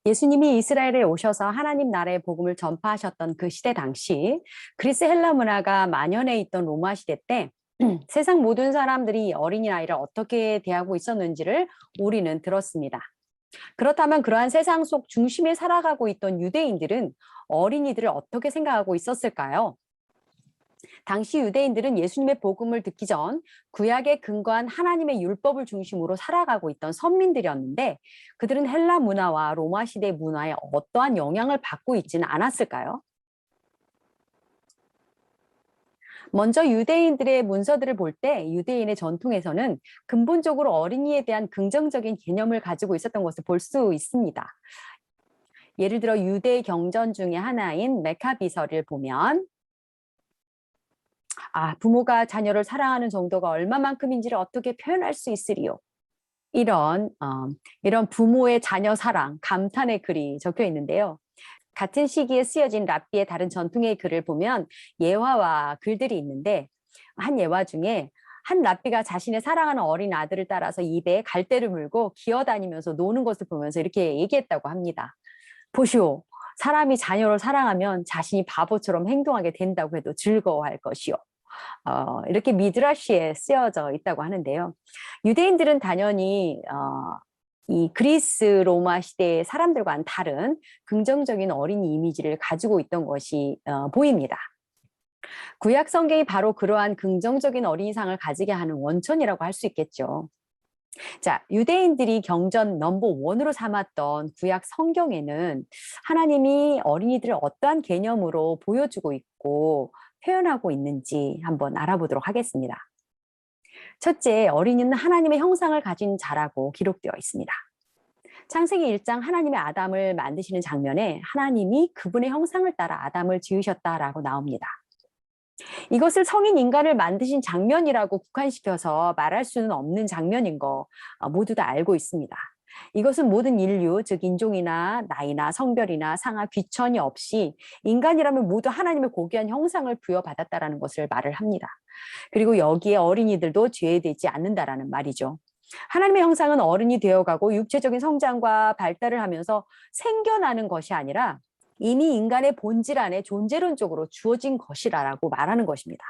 예수님이 이스라엘에 오셔서 하나님 나라의 복음을 전파하셨던 그 시대 당시 그리스 헬라 문화가 만연해 있던 로마 시대 때 세상 모든 사람들이 어린아이를 어떻게 대하고 있었는지를 우리는 들었습니다. 그렇다면 그러한 세상 속 중심에 살아가고 있던 유대인들은 어린이들을 어떻게 생각하고 있었을까요? 당시 유대인들은 예수님의 복음을 듣기 전 구약에 근거한 하나님의 율법을 중심으로 살아가고 있던 선민들이었는데 그들은 헬라 문화와 로마 시대 문화에 어떠한 영향을 받고 있지는 않았을까요? 먼저 유대인들의 문서들을 볼 때 유대인의 전통에서는 근본적으로 어린이에 대한 긍정적인 개념을 가지고 있었던 것을 볼 수 있습니다. 예를 들어 유대 경전 중에 하나인 메카비서를 보면 부모가 자녀를 사랑하는 정도가 얼마만큼인지를 어떻게 표현할 수 있으리요? 이런 부모의 자녀 사랑, 감탄의 글이 적혀 있는데요. 같은 시기에 쓰여진 랍비의 다른 전통의 글을 보면 예화와 글들이 있는데 한 예화 중에 한 랍비가 자신의 사랑하는 어린 아들을 따라서 입에 갈대를 물고 기어다니면서 노는 것을 보면서 이렇게 얘기했다고 합니다. 보시오, 사람이 자녀를 사랑하면 자신이 바보처럼 행동하게 된다고 해도 즐거워할 것이요. 이렇게 미드라시에 쓰여져 있다고 하는데요. 유대인들은 당연히 이 그리스 로마 시대의 사람들과는 다른 긍정적인 어린이 이미지를 가지고 있던 것이 보입니다. 구약 성경이 바로 그러한 긍정적인 어린이상을 가지게 하는 원천이라고 할 수 있겠죠. 자, 유대인들이 경전 넘버 원으로 삼았던 구약 성경에는 하나님이 어린이들을 어떠한 개념으로 보여주고 있고 표현하고 있는지 한번 알아보도록 하겠습니다. 첫째, 어린이는 하나님의 형상을 가진 자라고 기록되어 있습니다. 창세기 1장 하나님의 아담을 만드시는 장면에 하나님이 그분의 형상을 따라 아담을 지으셨다라고 나옵니다. 이것을 성인 인간을 만드신 장면이라고 국한시켜서 말할 수는 없는 장면인 거 모두 다 알고 있습니다. 이것은 모든 인류, 즉 인종이나 나이나 성별이나 상하 귀천이 없이 인간이라면 모두 하나님의 고귀한 형상을 부여받았다라는 것을 말을 합니다. 그리고 여기에 어린이들도 제외되지 않는다라는 말이죠. 하나님의 형상은 어른이 되어가고 육체적인 성장과 발달을 하면서 생겨나는 것이 아니라 이미 인간의 본질 안에 존재론적으로 주어진 것이라고 말하는 것입니다.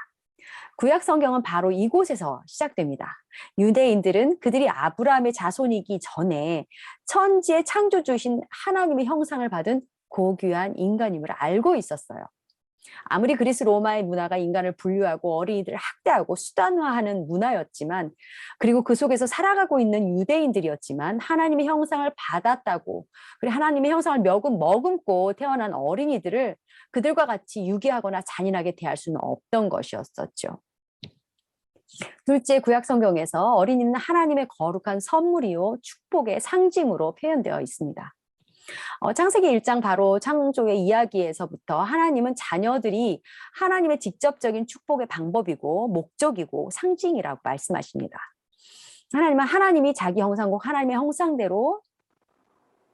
구약 성경은 바로 이곳에서 시작됩니다. 유대인들은 그들이 아브라함의 자손이기 전에 천지의 창조주신 하나님의 형상을 받은 고귀한 인간임을 알고 있었어요. 아무리 그리스 로마의 문화가 인간을 분류하고 어린이들을 학대하고 수단화하는 문화였지만 그리고 그 속에서 살아가고 있는 유대인들이었지만 하나님의 형상을 받았다고 그리고 하나님의 형상을 머금고 태어난 어린이들을 그들과 같이 유기하거나 잔인하게 대할 수는 없던 것이었었죠. 둘째, 구약 성경에서 어린이는 하나님의 거룩한 선물이요 축복의 상징으로 표현되어 있습니다. 창세기 1장 바로 창조의 이야기에서부터 하나님은 자녀들이 하나님의 직접적인 축복의 방법이고 목적이고 상징이라고 말씀하십니다. 하나님이 자기 형상국 하나님의 형상대로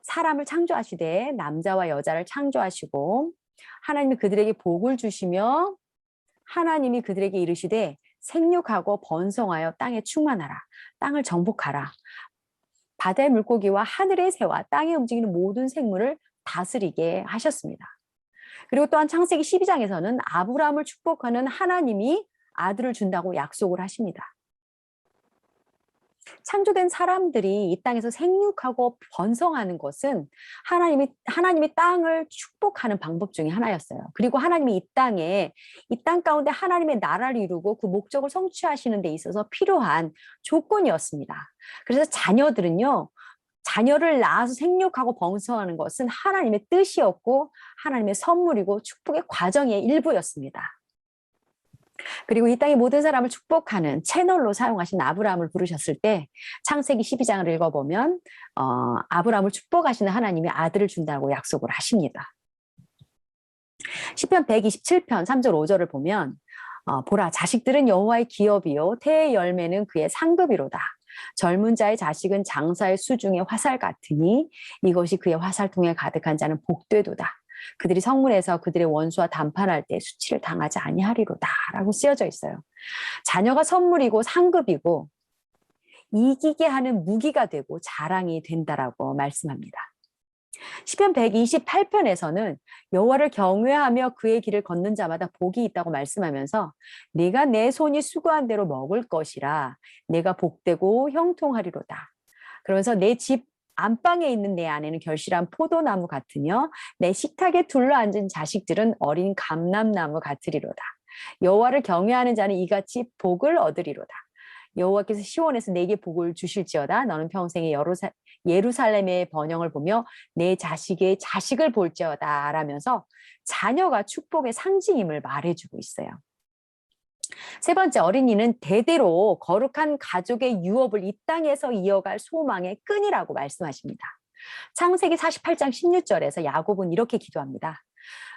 사람을 창조하시되 남자와 여자를 창조하시고 하나님이 그들에게 복을 주시며 하나님이 그들에게 이르시되 생육하고 번성하여 땅에 충만하라. 땅을 정복하라. 바다의 물고기와 하늘의 새와 땅에 움직이는 모든 생물을 다스리게 하셨습니다. 그리고 또한 창세기 12장에서는 아브라함을 축복하는 하나님이 아들을 준다고 약속을 하십니다. 창조된 사람들이 이 땅에서 생육하고 번성하는 것은 하나님이 땅을 축복하는 방법 중에 하나였어요. 그리고 하나님이 이 땅 가운데 하나님의 나라를 이루고 그 목적을 성취하시는 데 있어서 필요한 조건이었습니다. 그래서 자녀를 낳아서 생육하고 번성하는 것은 하나님의 뜻이었고 하나님의 선물이고 축복의 과정의 일부였습니다. 그리고 이 땅의 모든 사람을 축복하는 채널로 사용하신 아브라함을 부르셨을 때 창세기 12장을 읽어보면 아브라함을 축복하시는 하나님이 아들을 준다고 약속을 하십니다. 시편 127편 3절 5절을 보면 보라 자식들은 여호와의 기업이요 태의 열매는 그의 상급이로다. 젊은 자의 자식은 장사의 수중의 화살 같으니 이것이 그의 화살통에 가득한 자는 복되도다. 그들이 성문에서 그들의 원수와談판할 때 수치를 당하지 아니하리로다 라고 쓰여져 있어요. 자녀가 선물이고 상급이고 이기게 하는 무기가 되고 자랑이 된다라고 말씀합니다. 시편 128편에서는 여호와를 경외하며 그의 길을 걷는 자마다 복이 있다고 말씀하면서 내가 내 손이 수고한 대로 먹을 것이라 내가 복되고 형통하리로다. 그러면서 내 집 안방에 있는 내 아내는 결실한 포도나무 같으며 내 식탁에 둘러앉은 자식들은 어린 감람나무 같으리로다. 여호와를 경외하는 자는 이같이 복을 얻으리로다. 여호와께서 시온에서 내게 복을 주실지어다. 너는 평생에 예루살렘의 번영을 보며 내 자식의 자식을 볼지어다 라면서 자녀가 축복의 상징임을 말해주고 있어요. 세 번째, 어린이는 대대로 거룩한 가족의 유업을 이 땅에서 이어갈 소망의 끈이라고 말씀하십니다. 창세기 48장 16절에서 야곱은 이렇게 기도합니다.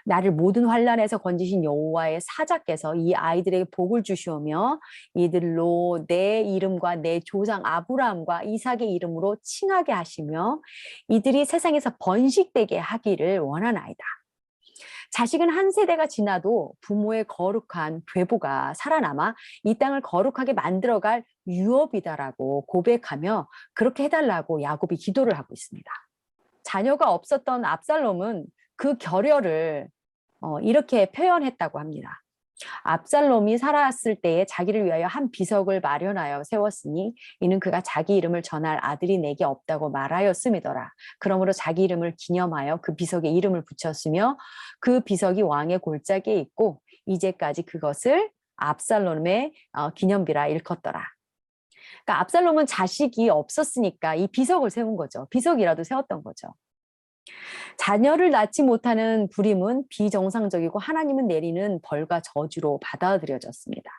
나를 모든 환난에서 건지신 여호와의 사자께서 이 아이들에게 복을 주시오며 이들로 내 이름과 내 조상 아브라함과 이삭의 이름으로 칭하게 하시며 이들이 세상에서 번식되게 하기를 원하나이다. 자식은 한 세대가 지나도 부모의 거룩한 괴보가 살아남아 이 땅을 거룩하게 만들어갈 유업이다라고 고백하며 그렇게 해달라고 야곱이 기도를 하고 있습니다. 자녀가 없었던 압살롬은 그 결여를 이렇게 표현했다고 합니다. 압살롬이 살았을 때에 자기를 위하여 한 비석을 마련하여 세웠으니 이는 그가 자기 이름을 전할 아들이 내게 없다고 말하였음이더라. 그러므로 자기 이름을 기념하여 그 비석에 이름을 붙였으며 그 비석이 왕의 골짜기에 있고 이제까지 그것을 압살롬의 기념비라 일컫더라. 그러니까 압살롬은 자식이 없었으니까 이 비석을 세운 거죠. 비석이라도 세웠던 거죠. 자녀를 낳지 못하는 불임은 비정상적이고 하나님은 내리는 벌과 저주로 받아들여졌습니다.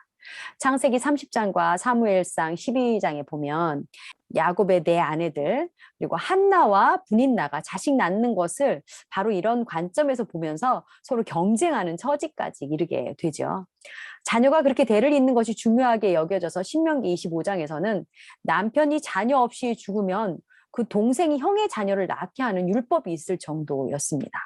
창세기 30장과 사무엘상 12장에 보면 야곱의 네 아내들 그리고 한나와 브닌나가 자식 낳는 것을 바로 이런 관점에서 보면서 서로 경쟁하는 처지까지 이르게 되죠. 자녀가 그렇게 대를 잇는 것이 중요하게 여겨져서 신명기 25장에서는 남편이 자녀 없이 죽으면 그 동생이 형의 자녀를 낳게 하는 율법이 있을 정도였습니다.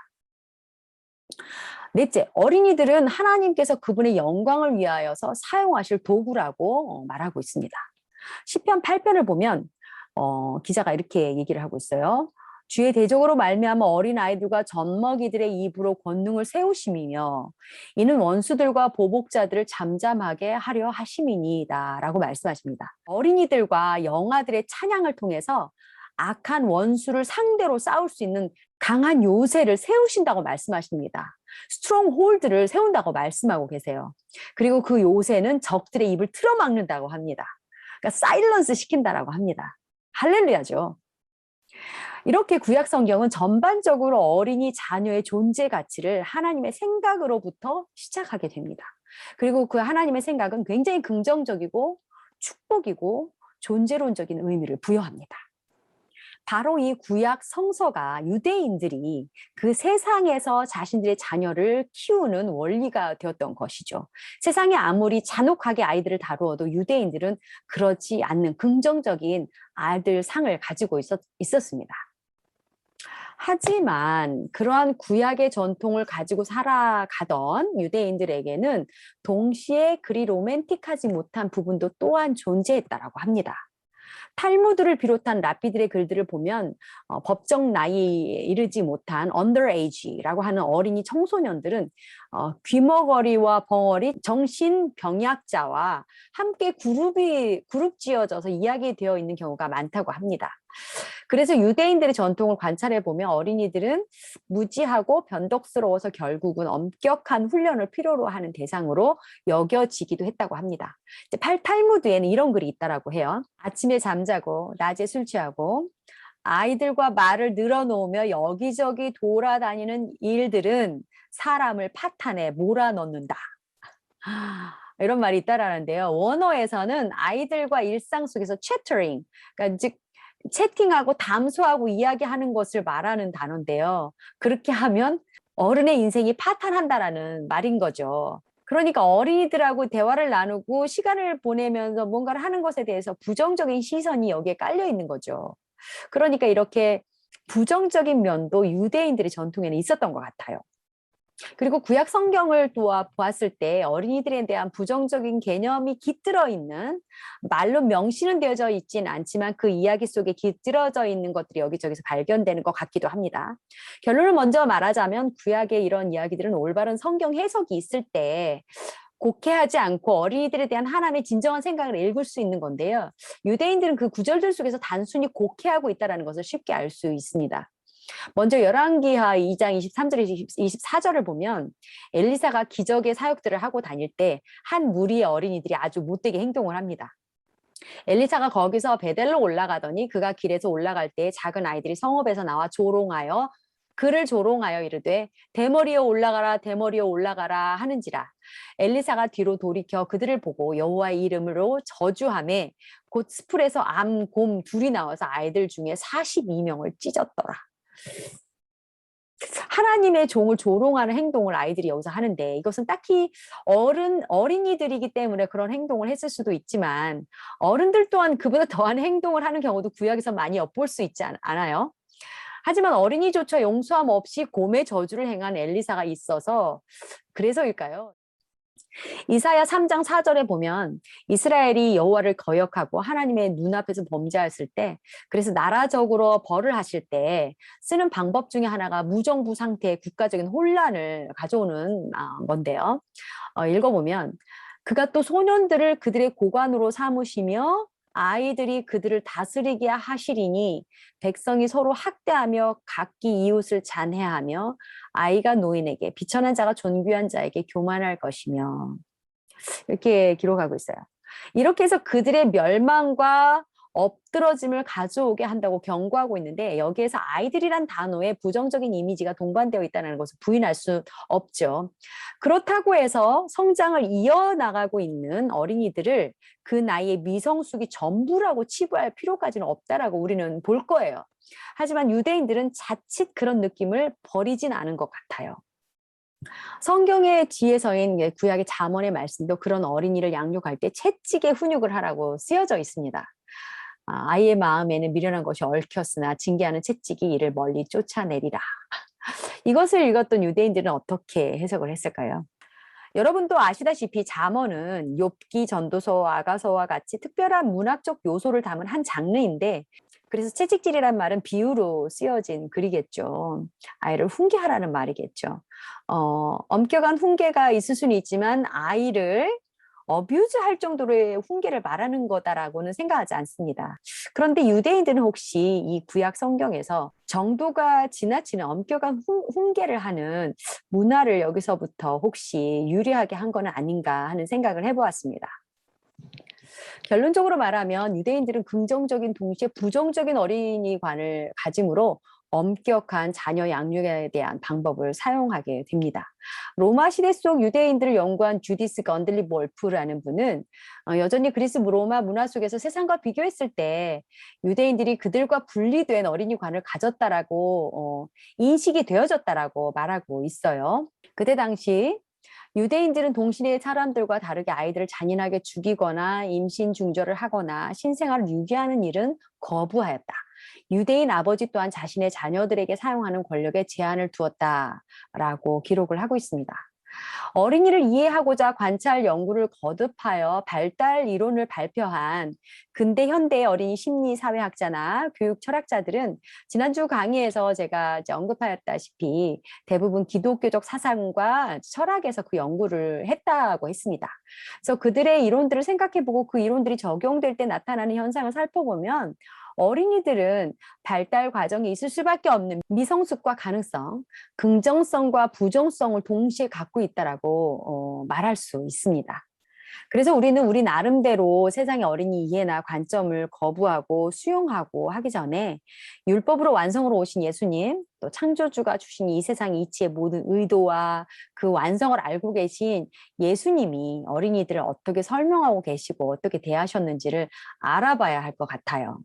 넷째, 어린이들은 하나님께서 그분의 영광을 위하여서 사용하실 도구라고 말하고 있습니다. 시편 8편을 보면 기자가 이렇게 얘기를 하고 있어요. 주의 대적으로 말미암아 어린 아이들과 젖먹이들의 입으로 권능을 세우심이며 이는 원수들과 보복자들을 잠잠하게 하려 하심이니이다 라고 말씀하십니다. 어린이들과 영아들의 찬양을 통해서 악한 원수를 상대로 싸울 수 있는 강한 요새를 세우신다고 말씀하십니다. 스트롱홀드를 세운다고 말씀하고 계세요. 그리고 그 요새는 적들의 입을 틀어막는다고 합니다. 그러니까 사일런스 시킨다라고 합니다. 할렐루야죠. 이렇게 구약 성경은 전반적으로 어린이 자녀의 존재 가치를 하나님의 생각으로부터 시작하게 됩니다. 그리고 그 하나님의 생각은 굉장히 긍정적이고 축복이고 존재론적인 의미를 부여합니다. 바로 이 구약 성서가 유대인들이 그 세상에서 자신들의 자녀를 키우는 원리가 되었던 것이죠. 세상에 아무리 잔혹하게 아이들을 다루어도 유대인들은 그렇지 않는 긍정적인 아들 상을 가지고 있었습니다. 하지만 그러한 구약의 전통을 가지고 살아가던 유대인들에게는 동시에 그리 로맨틱하지 못한 부분도 또한 존재했다라고 합니다. 탈무드를 비롯한 랍비들의 글들을 보면 법정 나이에 이르지 못한 underage라고 하는 어린이 청소년들은 귀머거리와 벙어리 정신병약자와 함께 그룹 지어져서 이야기되어 있는 경우가 많다고 합니다. 그래서 유대인들의 전통을 관찰해 보면 어린이들은 무지하고 변덕스러워서 결국은 엄격한 훈련을 필요로 하는 대상으로 여겨지기도 했다고 합니다. 탈무드에는 이런 글이 있다라고 해요. 아침에 잠자고 낮에 술 취하고 아이들과 말을 늘어놓으며 여기저기 돌아다니는 일들은 사람을 파탄에 몰아넣는다. 이런 말이 있다라는데요. 원어에서는 아이들과 일상 속에서 chattering, 그러니까 즉 채팅하고 담소하고 이야기하는 것을 말하는 단어인데요. 그렇게 하면 어른의 인생이 파탄한다라는 말인 거죠. 그러니까 어린이들하고 대화를 나누고 시간을 보내면서 뭔가를 하는 것에 대해서 부정적인 시선이 여기에 깔려 있는 거죠. 그러니까 이렇게 부정적인 면도 유대인들의 전통에는 있었던 것 같아요. 그리고 구약 성경을 보았을 때 어린이들에 대한 부정적인 개념이 깃들어 있는, 말로 명시는 되어져 있진 않지만 그 이야기 속에 깃들어져 있는 것들이 여기저기서 발견되는 것 같기도 합니다. 결론을 먼저 말하자면 구약의 이런 이야기들은 올바른 성경 해석이 있을 때 곡해하지 않고 어린이들에 대한 하나님의 진정한 생각을 읽을 수 있는 건데요. 유대인들은 그 구절들 속에서 단순히 곡해하고 있다는 것을 쉽게 알 수 있습니다. 먼저 열왕기하 2장 23절 24절을 보면 엘리사가 기적의 사역들을 하고 다닐 때 한 무리의 어린이들이 아주 못되게 행동을 합니다. 엘리사가 거기서 베델로 올라가더니 그가 길에서 올라갈 때 작은 아이들이 성읍에서 나와 조롱하여 그를 조롱하여 이르되 대머리여 올라가라 대머리여 올라가라 하는지라. 엘리사가 뒤로 돌이켜 그들을 보고 여호와의 이름으로 저주하매 곧 스풀에서 암, 곰 둘이 나와서 아이들 중에 42명을 찢었더라. 하나님의 종을 조롱하는 행동을 아이들이 여기서 하는데, 이것은 딱히 어린이들이기 때문에 그런 행동을 했을 수도 있지만 어른들 또한 그보다 더한 행동을 하는 경우도 구약에서 많이 엿볼 수 있지 않아요? 하지만 어린이조차 용서함 없이 곰의 저주를 행한 엘리사가 있어서 그래서일까요? 이사야 3장 4절에 보면 이스라엘이 여호와를 거역하고 하나님의 눈앞에서 범죄했을 때, 그래서 나라적으로 벌을 하실 때 쓰는 방법 중에 하나가 무정부 상태의 국가적인 혼란을 가져오는 건데요. 읽어보면 그가 또 소년들을 그들의 고관으로 삼으시며 아이들이 그들을 다스리게 하시리니 백성이 서로 학대하며 각기 이웃을 잔해하며 아이가 노인에게 비천한 자가 존귀한 자에게 교만할 것이며, 이렇게 기록하고 있어요. 이렇게 해서 그들의 멸망과 엎드러짐을 가져오게 한다고 경고하고 있는데, 여기에서 아이들이란 단어에 부정적인 이미지가 동반되어 있다는 것을 부인할 수 없죠. 그렇다고 해서 성장을 이어나가고 있는 어린이들을 그 나이의 미성숙이 전부라고 치부할 필요까지는 없다라고 우리는 볼 거예요. 하지만 유대인들은 자칫 그런 느낌을 버리진 않은 것 같아요. 성경의 뒤에서인 구약의 잠언의 말씀도 그런 어린이를 양육할 때 채찍에 훈육을 하라고 쓰여져 있습니다. 아이의 마음에는 미련한 것이 얽혔으나 징계하는 채찍이 이를 멀리 쫓아내리라. 이것을 읽었던 유대인들은 어떻게 해석을 했을까요? 여러분도 아시다시피 잠언은 욥기, 전도서, 아가서와 같이 특별한 문학적 요소를 담은 한 장르인데, 그래서 채찍질이란 말은 비유로 쓰여진 글이겠죠. 아이를 훈계하라는 말이겠죠. 엄격한 훈계가 있을 수는 있지만 아이를 어뷰즈할 정도로의 훈계를 말하는 거다라고는 생각하지 않습니다. 그런데 유대인들은 혹시 이 구약 성경에서 정도가 지나치는 엄격한 훈계를 하는 문화를 여기서부터 혹시 유리하게 한 건 아닌가 하는 생각을 해보았습니다. 결론적으로 말하면 유대인들은 긍정적인 동시에 부정적인 어린이관을 가짐으로 엄격한 자녀 양육에 대한 방법을 사용하게 됩니다. 로마 시대 속 유대인들을 연구한 주디스 건들리 볼프라는 분은 여전히 그리스 로마 문화 속에서 세상과 비교했을 때 유대인들이 그들과 분리된 어린이관을 가졌다라고 인식이 되어졌다라고 말하고 있어요. 그때 당시 유대인들은 동시대의 사람들과 다르게 아이들을 잔인하게 죽이거나 임신 중절을 하거나 신생아를 유기하는 일은 거부하였다. 유대인 아버지 또한 자신의 자녀들에게 사용하는 권력에 제한을 두었다라고 기록을 하고 있습니다. 어린이를 이해하고자 관찰 연구를 거듭하여 발달 이론을 발표한 근대 현대의 어린이 심리 사회학자나 교육 철학자들은 지난주 강의에서 제가 이제 언급하였다시피 대부분 기독교적 사상과 철학에서 그 연구를 했다고 했습니다. 그래서 그들의 이론들을 생각해보고 그 이론들이 적용될 때 나타나는 현상을 살펴보면 어린이들은 발달 과정이 있을 수밖에 없는 미성숙과 가능성, 긍정성과 부정성을 동시에 갖고 있다라고 말할 수 있습니다. 그래서 우리는 우리 나름대로 세상의 어린이 이해나 관점을 거부하고 수용하고 하기 전에 율법으로 완성으로 오신 예수님, 또 창조주가 주신 이 세상 이치의 모든 의도와 그 완성을 알고 계신 예수님이 어린이들을 어떻게 설명하고 계시고 어떻게 대하셨는지를 알아봐야 할 것 같아요.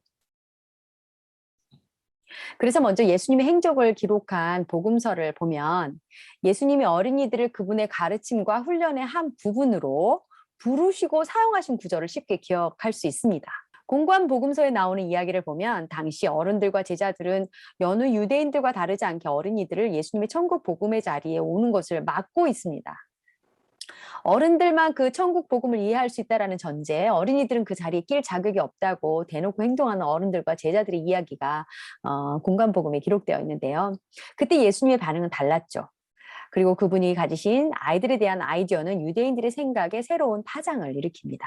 그래서 먼저 예수님의 행적을 기록한 복음서를 보면 예수님이 어린이들을 그분의 가르침과 훈련의 한 부분으로 부르시고 사용하신 구절을 쉽게 기억할 수 있습니다. 공관 복음서에 나오는 이야기를 보면 당시 어른들과 제자들은 여느 유대인들과 다르지 않게 어린이들을 예수님의 천국 복음의 자리에 오는 것을 막고 있습니다. 어른들만 그 천국 복음을 이해할 수 있다라는 전제에 어린이들은 그 자리에 낄 자격이 없다고 대놓고 행동하는 어른들과 제자들의 이야기가 공관 복음에 기록되어 있는데요. 그때 예수님의 반응은 달랐죠. 그리고 그분이 가지신 아이들에 대한 아이디어는 유대인들의 생각에 새로운 파장을 일으킵니다.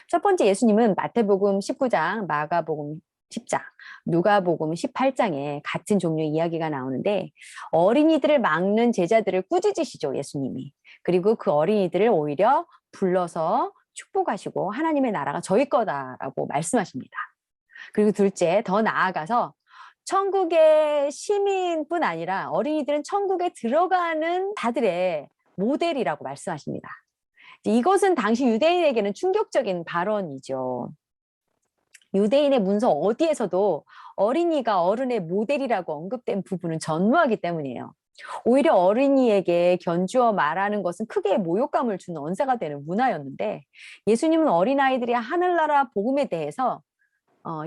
첫 번째, 예수님은 마태복음 19장, 마가복음 10장, 누가복음 18장에 같은 종류의 이야기가 나오는데 어린이들을 막는 제자들을 꾸짖으시죠, 예수님이. 그리고 그 어린이들을 오히려 불러서 축복하시고 하나님의 나라가 저희 거다라고 말씀하십니다. 그리고 둘째, 더 나아가서 천국의 시민뿐 아니라 어린이들은 천국에 들어가는 자들의 모델이라고 말씀하십니다. 이것은 당시 유대인에게는 충격적인 발언이죠. 유대인의 문서 어디에서도 어린이가 어른의 모델이라고 언급된 부분은 전무하기 때문이에요. 오히려 어린이에게 견주어 말하는 것은 크게 모욕감을 주는 언사가 되는 문화였는데 예수님은 어린아이들이 하늘나라 복음에 대해서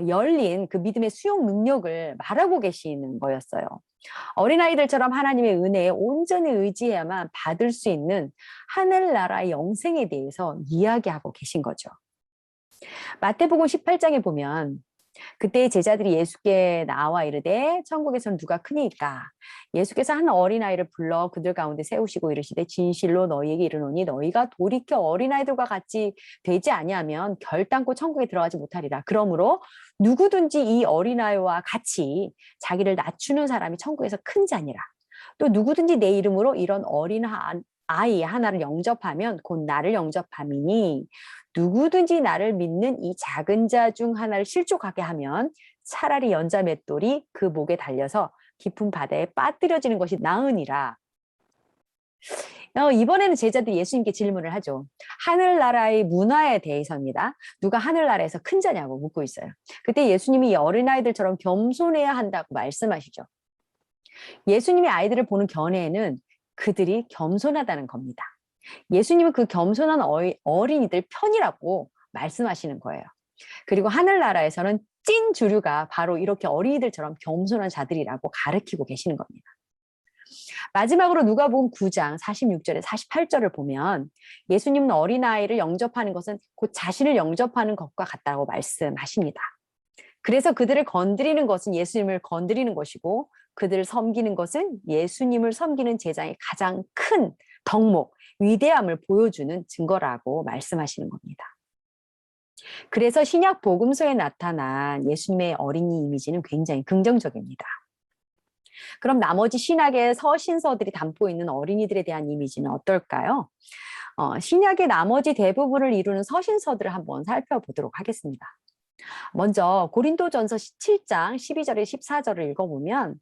열린 그 믿음의 수용 능력을 말하고 계시는 거였어요. 어린아이들처럼 하나님의 은혜에 온전히 의지해야만 받을 수 있는 하늘나라의 영생에 대해서 이야기하고 계신 거죠. 마태복음 18장에 보면 그때 제자들이 예수께 나와 이르되 천국에서는 누가 크니까 예수께서 한 어린아이를 불러 그들 가운데 세우시고 이르시되 진실로 너희에게 이르노니 너희가 돌이켜 어린아이들과 같이 되지 아니하면 결단코 천국에 들어가지 못하리라. 그러므로 누구든지 이 어린아이와 같이 자기를 낮추는 사람이 천국에서 큰 자니라. 또 누구든지 내 이름으로 이런 어린 아이 하나를 영접하면 곧 나를 영접함이니 누구든지 나를 믿는 이 작은 자 중 하나를 실족하게 하면 차라리 연자 맷돌이 그 목에 달려서 깊은 바다에 빠뜨려지는 것이 나으니라. 이번에는 제자들이 예수님께 질문을 하죠. 하늘나라의 문화에 대해서입니다. 누가 하늘나라에서 큰 자냐고 묻고 있어요. 그때 예수님이 이 어린아이들처럼 겸손해야 한다고 말씀하시죠. 예수님이 아이들을 보는 견해에는 그들이 겸손하다는 겁니다. 예수님은 그 겸손한 어린이들 편이라고 말씀하시는 거예요. 그리고 하늘나라에서는 찐 주류가 바로 이렇게 어린이들처럼 겸손한 자들이라고 가르치고 계시는 겁니다. 마지막으로 누가복음 9장 46절에 48절을 보면 예수님은 어린아이를 영접하는 것은 곧 자신을 영접하는 것과 같다고 말씀하십니다. 그래서 그들을 건드리는 것은 예수님을 건드리는 것이고 그들을 섬기는 것은 예수님을 섬기는 제자의 가장 큰 덕목, 위대함을 보여주는 증거라고 말씀하시는 겁니다. 그래서 신약 복음서에 나타난 예수님의 어린이 이미지는 굉장히 긍정적입니다. 그럼 나머지 신약의 서신서들이 담고 있는 어린이들에 대한 이미지는 어떨까요? 신약의 나머지 대부분을 이루는 서신서들을 한번 살펴보도록 하겠습니다. 먼저 고린도전서 7장 12절에 14절을 읽어보면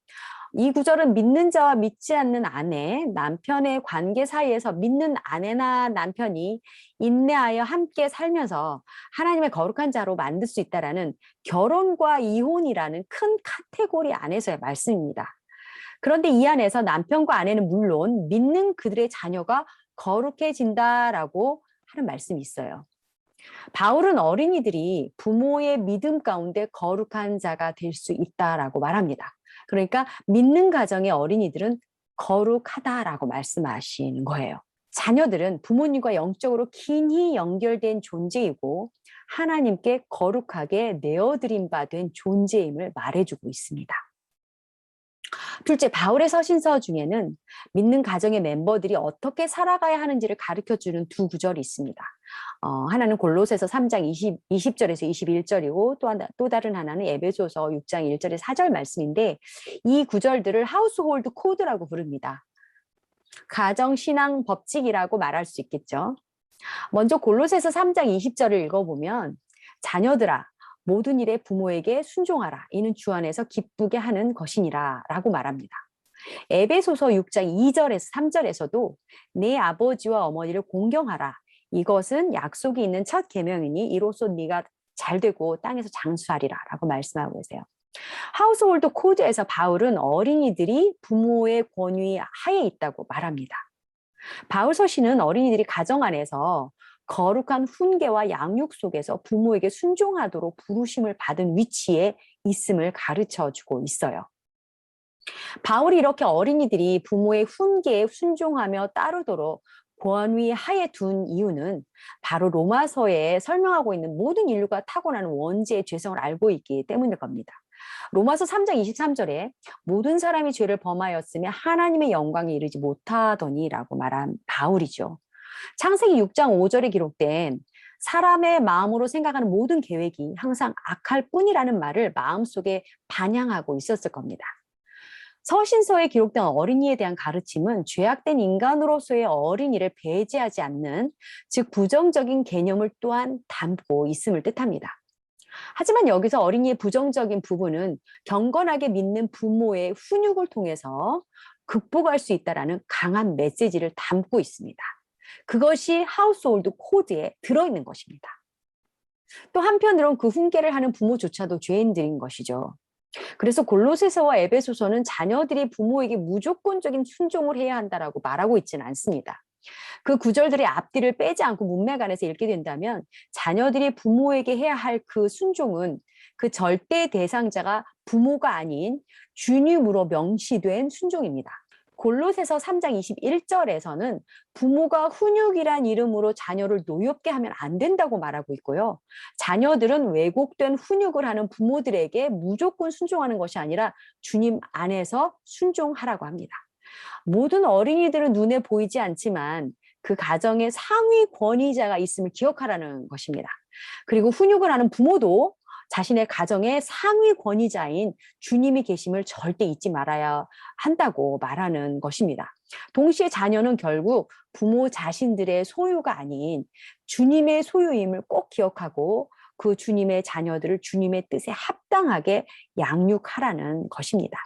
이 구절은 믿는 자와 믿지 않는 아내, 남편의 관계 사이에서 믿는 아내나 남편이 인내하여 함께 살면서 하나님의 거룩한 자로 만들 수 있다라는 결혼과 이혼이라는 큰 카테고리 안에서의 말씀입니다. 그런데 이 안에서 남편과 아내는 물론 믿는 그들의 자녀가 거룩해진다라고 하는 말씀이 있어요. 바울은 어린이들이 부모의 믿음 가운데 거룩한 자가 될 수 있다라고 말합니다. 그러니까 믿는 가정의 어린이들은 거룩하다라고 말씀하시는 거예요. 자녀들은 부모님과 영적으로 긴히 연결된 존재이고 하나님께 거룩하게 내어드린 바 된 존재임을 말해주고 있습니다. 둘째, 바울의 서신서 중에는 믿는 가정의 멤버들이 어떻게 살아가야 하는지를 가르쳐주는 두 구절이 있습니다. 하나는 골로새서 3장 20절에서 21절이고 또 다른 하나는 에베소서 6장 1절에 4절 말씀인데 이 구절들을 하우스홀드 코드라고 부릅니다. 가정신앙 법칙이라고 말할 수 있겠죠. 먼저 골로새서 3장 20절을 읽어보면 자녀들아 모든 일에 부모에게 순종하라. 이는 주 안에서 기쁘게 하는 것이니라 라고 말합니다. 에베소서 6장 2절에서 3절에서도 내 아버지와 어머니를 공경하라. 이것은 약속이 있는 첫 계명이니 이로써 네가 잘되고 땅에서 장수하리라 라고 말씀하고 계세요. 하우스홀드 코드에서 바울은 어린이들이 부모의 권위 하에 있다고 말합니다. 바울 서신은 어린이들이 가정 안에서 거룩한 훈계와 양육 속에서 부모에게 순종하도록 부르심을 받은 위치에 있음을 가르쳐 주고 있어요. 바울이 이렇게 어린이들이 부모의 훈계에 순종하며 따르도록 권위 하에 둔 이유는 바로 로마서에 설명하고 있는 모든 인류가 타고나는 원죄의 죄성을 알고 있기 때문일 겁니다. 로마서 3장 23절에 모든 사람이 죄를 범하였으며 하나님의 영광에 이르지 못하더니라고 말한 바울이죠. 창세기 6장 5절에 기록된 사람의 마음으로 생각하는 모든 계획이 항상 악할 뿐이라는 말을 마음속에 반영하고 있었을 겁니다. 서신서에 기록된 어린이에 대한 가르침은 죄악된 인간으로서의 어린이를 배제하지 않는, 즉 부정적인 개념을 또한 담고 있음을 뜻합니다. 하지만 여기서 어린이의 부정적인 부분은 경건하게 믿는 부모의 훈육을 통해서 극복할 수 있다는 강한 메시지를 담고 있습니다. 그것이 하우스홀드 코드에 들어있는 것입니다. 또 한편으론 그 훈계를 하는 부모조차도 죄인들인 것이죠. 그래서 골로새서와 에베소서는 자녀들이 부모에게 무조건적인 순종을 해야 한다라고 말하고 있지는 않습니다. 그 구절들의 앞뒤를 빼지 않고 문맥안에서 읽게 된다면 자녀들이 부모에게 해야 할 그 순종은 그 절대 대상자가 부모가 아닌 주님으로 명시된 순종입니다. 골로새서 3장 21절에서는 부모가 훈육이란 이름으로 자녀를 노엽게 하면 안 된다고 말하고 있고요. 자녀들은 왜곡된 훈육을 하는 부모들에게 무조건 순종하는 것이 아니라 주님 안에서 순종하라고 합니다. 모든 어린이들은 눈에 보이지 않지만 그 가정에 상위 권위자가 있음을 기억하라는 것입니다. 그리고 훈육을 하는 부모도 자신의 가정의 상위 권위자인 주님이 계심을 절대 잊지 말아야 한다고 말하는 것입니다. 동시에 자녀는 결국 부모 자신들의 소유가 아닌 주님의 소유임을 꼭 기억하고 그 주님의 자녀들을 주님의 뜻에 합당하게 양육하라는 것입니다.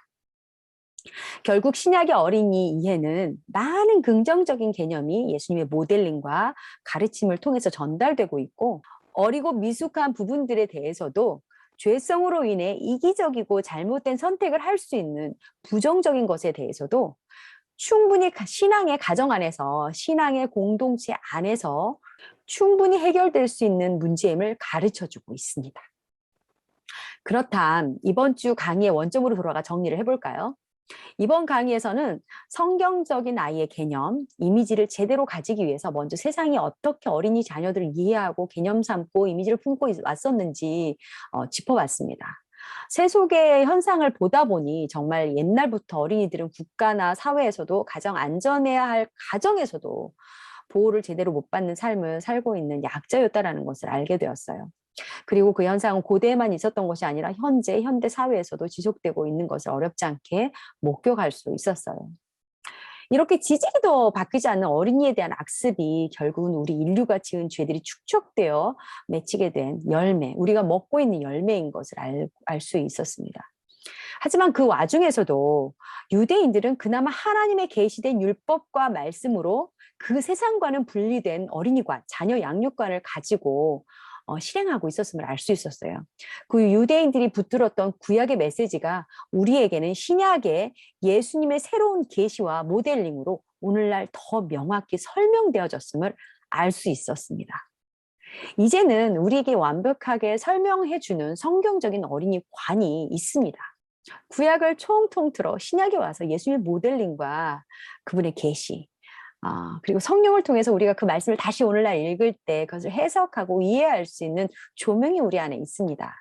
결국 신약의 어린이 이해는 많은 긍정적인 개념이 예수님의 모델링과 가르침을 통해서 전달되고 있고, 어리고 미숙한 부분들에 대해서도 죄성으로 인해 이기적이고 잘못된 선택을 할 수 있는 부정적인 것에 대해서도 충분히 신앙의 가정 안에서, 신앙의 공동체 안에서 충분히 해결될 수 있는 문제임을 가르쳐주고 있습니다. 그렇다면 이번 주 강의의 원점으로 돌아가 정리를 해볼까요? 이번 강의에서는 성경적인 아이의 개념, 이미지를 제대로 가지기 위해서 먼저 세상이 어떻게 어린이 자녀들을 이해하고 개념 삼고 이미지를 품고 왔었는지 짚어봤습니다. 세속의 현상을 보다 보니 정말 옛날부터 어린이들은 국가나 사회에서도 가장 안전해야 할 가정에서도 보호를 제대로 못 받는 삶을 살고 있는 약자였다라는 것을 알게 되었어요. 그리고 그 현상은 고대에만 있었던 것이 아니라 현대 사회에서도 지속되고 있는 것을 어렵지 않게 목격할 수 있었어요. 이렇게 지지리도 바뀌지 않는 어린이에 대한 악습이 결국은 우리 인류가 지은 죄들이 축적되어 맺히게 된 열매, 우리가 먹고 있는 열매인 것을 알 수 있었습니다. 하지만 그 와중에서도 유대인들은 그나마 하나님의 계시된 율법과 말씀으로 그 세상과는 분리된 어린이관, 자녀 양육관을 가지고 실행하고 있었음을 알 수 있었어요. 그 유대인들이 붙들었던 구약의 메시지가 우리에게는 신약의 예수님의 새로운 계시와 모델링으로 오늘날 더 명확히 설명되어졌음을 알 수 있었습니다. 이제는 우리에게 완벽하게 설명해주는 성경적인 어린이관이 있습니다. 구약을 총통틀어 신약에 와서 예수님의 모델링과 그분의 계시, 그리고 성령을 통해서 우리가 그 말씀을 다시 오늘날 읽을 때 그것을 해석하고 이해할 수 있는 조명이 우리 안에 있습니다.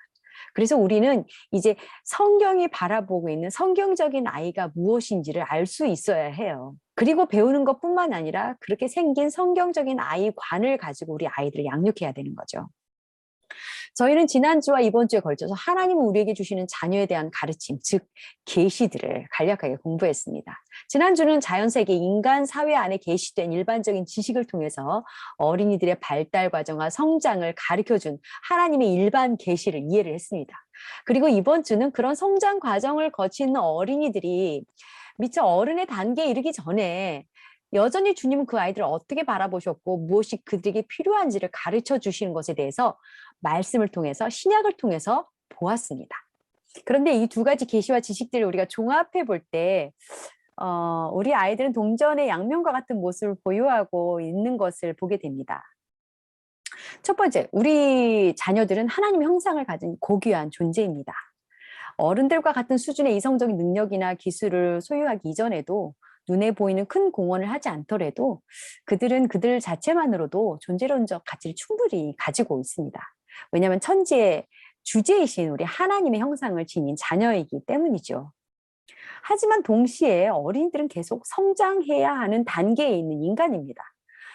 그래서 우리는 이제 성경이 바라보고 있는 성경적인 아이가 무엇인지를 알 수 있어야 해요. 그리고 배우는 것뿐만 아니라 그렇게 생긴 성경적인 아이관을 가지고 우리 아이들을 양육해야 되는 거죠. 저희는 지난주와 이번 주에 걸쳐서 하나님은 우리에게 주시는 자녀에 대한 가르침, 즉 계시들을 간략하게 공부했습니다. 지난주는 자연세계 인간 사회 안에 계시된 일반적인 지식을 통해서 어린이들의 발달 과정과 성장을 가르쳐준 하나님의 일반 계시를 이해를 했습니다. 그리고 이번 주는 그런 성장 과정을 거치는 어린이들이 미처 어른의 단계에 이르기 전에 여전히 주님은 그 아이들을 어떻게 바라보셨고 무엇이 그들에게 필요한지를 가르쳐 주시는 것에 대해서 말씀을 통해서, 신약을 통해서 보았습니다. 그런데 이 두 가지 계시와 지식들을 우리가 종합해 볼 때 우리 아이들은 동전의 양면과 같은 모습을 보유하고 있는 것을 보게 됩니다. 첫 번째, 우리 자녀들은 하나님의 형상을 가진 고귀한 존재입니다. 어른들과 같은 수준의 이성적인 능력이나 기술을 소유하기 이전에도 눈에 보이는 큰 공헌을 하지 않더라도 그들은 그들 자체만으로도 존재론적 가치를 충분히 가지고 있습니다. 왜냐하면 천지의 주제이신 우리 하나님의 형상을 지닌 자녀이기 때문이죠. 하지만 동시에 어린이들은 계속 성장해야 하는 단계에 있는 인간입니다.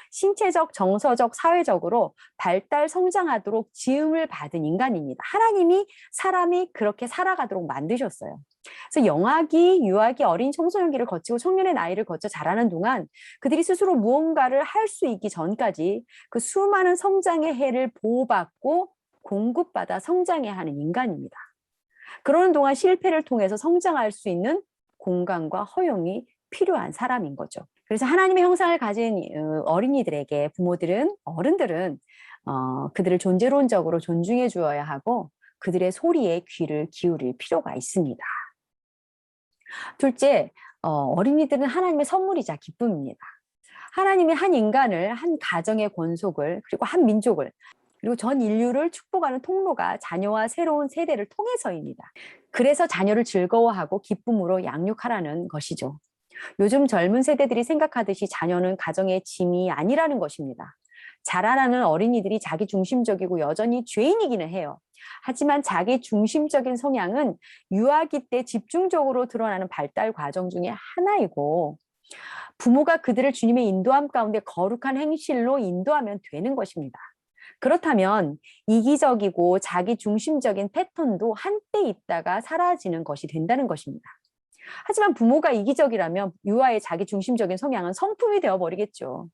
신체적, 정서적, 사회적으로 발달, 성장하도록 지음을 받은 인간입니다. 하나님이 사람이 그렇게 살아가도록 만드셨어요. 그래서 영아기, 유아기, 어린 청소년기를 거치고 청년의 나이를 거쳐 자라는 동안 그들이 스스로 무언가를 할 수 있기 전까지 그 수많은 성장의 해를 보호받고 공급받아 성장해야 하는 인간입니다. 그러는 동안 실패를 통해서 성장할 수 있는 공간과 허용이 필요한 사람인 거죠. 그래서 하나님의 형상을 가진 어린이들에게 부모들은, 어른들은 그들을 존재론적으로 존중해 주어야 하고 그들의 소리에 귀를 기울일 필요가 있습니다. 둘째, 어린이들은 하나님의 선물이자 기쁨입니다. 하나님이 한 인간을, 한 가정의 권속을, 그리고 한 민족을, 그리고 전 인류를 축복하는 통로가 자녀와 새로운 세대를 통해서입니다. 그래서 자녀를 즐거워하고 기쁨으로 양육하라는 것이죠. 요즘 젊은 세대들이 생각하듯이 자녀는 가정의 짐이 아니라는 것입니다. 자라나는 어린이들이 자기 중심적이고 여전히 죄인이기는 해요. 하지만 자기 중심적인 성향은 유아기 때 집중적으로 드러나는 발달 과정 중에 하나이고 부모가 그들을 주님의 인도함 가운데 거룩한 행실로 인도하면 되는 것입니다. 그렇다면 이기적이고 자기 중심적인 패턴도 한때 있다가 사라지는 것이 된다는 것입니다. 하지만 부모가 이기적이라면 유아의 자기 중심적인 성향은 성품이 되어버리겠죠.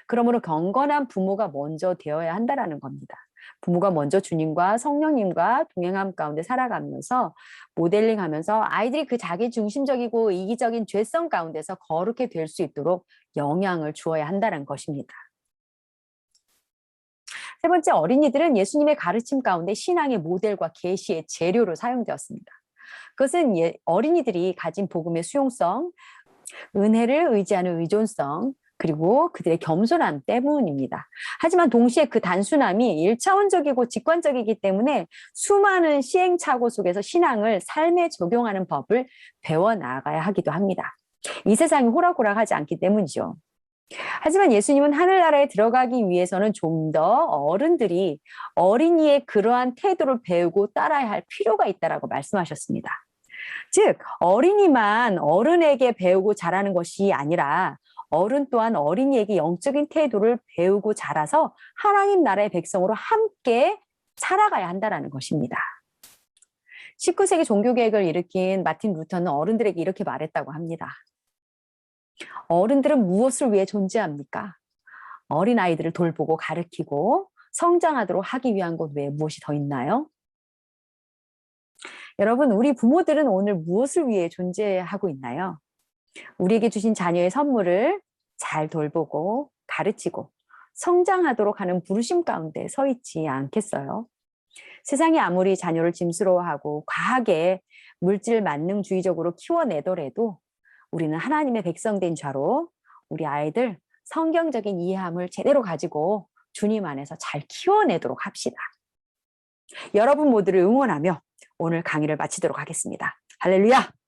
그러므로 경건한 부모가 먼저 되어야 한다는 겁니다. 부모가 먼저 주님과 성령님과 동행함 가운데 살아가면서 모델링하면서 아이들이 그 자기 중심적이고 이기적인 죄성 가운데서 거룩해 될 수 있도록 영향을 주어야 한다는 것입니다. 세 번째, 어린이들은 예수님의 가르침 가운데 신앙의 모델과 계시의 재료로 사용되었습니다. 그것은 어린이들이 가진 복음의 수용성, 은혜를 의지하는 의존성, 그리고 그들의 겸손함 때문입니다. 하지만 동시에 그 단순함이 일차원적이고 직관적이기 때문에 수많은 시행착오 속에서 신앙을 삶에 적용하는 법을 배워나가야 하기도 합니다. 이 세상이 호락호락하지 않기 때문이죠. 하지만 예수님은 하늘나라에 들어가기 위해서는 좀 더 어른들이 어린이의 그러한 태도를 배우고 따라야 할 필요가 있다라고 말씀하셨습니다. 즉, 어린이만 어른에게 배우고 자라는 것이 아니라 어른 또한 어린이에게 영적인 태도를 배우고 자라서 하나님 나라의 백성으로 함께 살아가야 한다는 것입니다. 19세기 종교개혁을 일으킨 마틴 루터는 어른들에게 이렇게 말했다고 합니다. 어른들은 무엇을 위해 존재합니까? 어린아이들을 돌보고 가르치고 성장하도록 하기 위한 것 외에 무엇이 더 있나요? 여러분, 우리 부모들은 오늘 무엇을 위해 존재하고 있나요? 우리에게 주신 자녀의 선물을 잘 돌보고 가르치고 성장하도록 하는 부르심 가운데 서 있지 않겠어요? 세상이 아무리 자녀를 짐스러워하고 과하게 물질 만능주의적으로 키워내더라도 우리는 하나님의 백성된 자로 우리 아이들 성경적인 이해함을 제대로 가지고 주님 안에서 잘 키워내도록 합시다. 여러분 모두를 응원하며 오늘 강의를 마치도록 하겠습니다. 할렐루야!